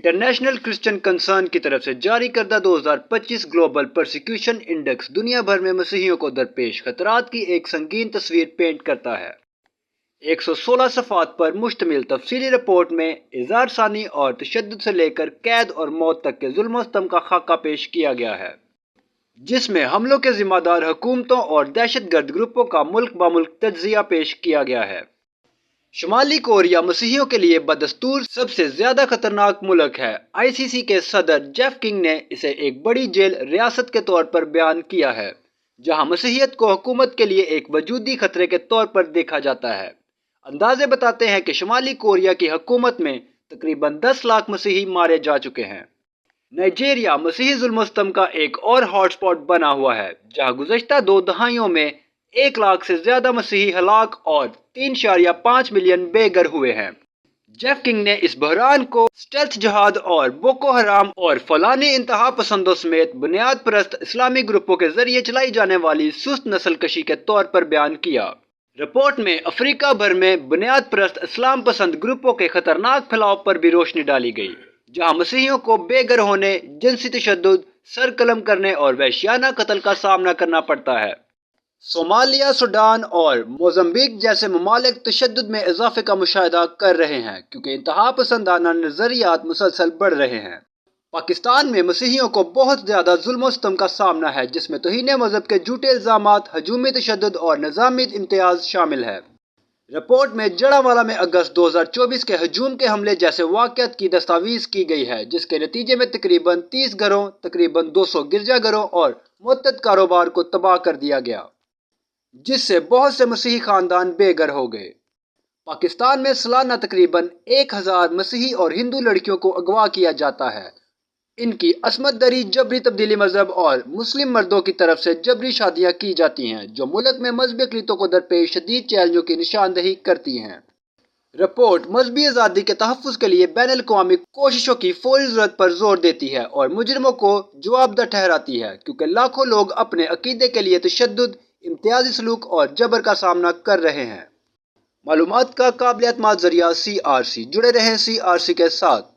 International Christian concern کی طرف سے جاری کردہ 2025 گلوبل پرسیکیوشن انڈیکس دنیا بھر میں مسیحیوں کو درپیش خطرات کی ایک سنگین تصویر پینٹ کرتا ہے۔ 116 صفحات پر مشتمل تفصیلی رپورٹ میں اظہار ثانی اور تشدد سے لے کر قید اور موت تک کے ظلم و ستم کا خاکہ پیش کیا گیا ہے، جس میں حملوں کے ذمہ دار حکومتوں اور دہشت گرد گروپوں کا ملک بہ ملک تجزیہ پیش کیا گیا ہے۔ شمالی کوریا مسیحیوں کے لیے بدستور سب سے زیادہ خطرناک ملک ہے۔ ICC کے صدر جیف کنگ نے اسے ایک بڑی جیل ریاست کے طور پر بیان کیا ہے، جہاں مسیحیت کو حکومت کے لیے ایک وجودی خطرے کے طور پر دیکھا جاتا ہے۔ اندازے بتاتے ہیں کہ شمالی کوریا کی حکومت میں تقریباً 10 لاکھ مسیحی مارے جا چکے ہیں۔ نائجیریا مسیحی ظلم و ستم کا ایک اور ہاٹ سپاٹ بنا ہوا ہے، جہاں گزشتہ 2 دہائیوں میں 1 لاکھ سے زیادہ مسیحی ہلاک اور 3.5 ملین بے گھر ہوئے ہیں۔ جیف کنگ نے اس بحران کو اسٹیلتھ جہاد اور بوکو حرام اور فلاحی انتہا پسندوں سمیت بنیاد پرست اسلامی گروپوں کے ذریعے چلائی جانے والی سست نسل کشی کے طور پر بیان کیا۔ رپورٹ میں افریقہ بھر میں بنیاد پرست اسلام پسند گروپوں کے خطرناک پھیلاؤ پر بھی روشنی ڈالی گئی، جہاں مسیحیوں کو بے گھر ہونے، جنسی تشدد، سر قلم کرنے اور وحشیانہ قتل کا سامنا کرنا پڑتا ہے۔ صومالیہ، سوڈان اور موزمبیق جیسے ممالک تشدد میں اضافے کا مشاہدہ کر رہے ہیں کیونکہ انتہا پسندانہ نظریات مسلسل بڑھ رہے ہیں۔ پاکستان میں مسیحیوں کو بہت زیادہ ظلم و ستم کا سامنا ہے، جس میں توہین مذہب کے جھوٹے الزامات، ہجومی تشدد اور نظامی امتیاز شامل ہے۔ رپورٹ میں جڑاوالا میں اگست 2024 کے ہجوم کے حملے جیسے واقعات کی دستاویز کی گئی ہے، جس کے نتیجے میں تقریباً 30 گھروں، تقریباً 200 گرجا گھروں اور متعدد کاروبار کو تباہ کر دیا گیا، جس سے بہت سے مسیحی خاندان بے گھر ہو گئے۔ پاکستان میں سالانہ تقریباً 1000 مسیحی اور ہندو لڑکیوں کو اغوا کیا جاتا ہے۔ ان کی عصمت دری، جبری تبدیلی مذہب اور مسلم مردوں کی طرف سے جبری شادیاں کی جاتی ہیں، جو ملک میں مذہبی اقلیتوں کو درپیش شدید چیلنجوں کی نشاندہی کرتی ہیں۔ رپورٹ مذہبی آزادی کے تحفظ کے لیے بین الاقوامی کوششوں کی فوری ضرورت پر زور دیتی ہے اور مجرموں کو جواب دہ ٹھہراتی ہے، کیونکہ لاکھوں لوگ اپنے عقیدے کے لیے تشدد، امتیازی سلوک اور جبر کا سامنا کر رہے ہیں۔ معلومات کا قابل اعتماد ذریعہ CRC، جڑے رہیں CRC کے ساتھ۔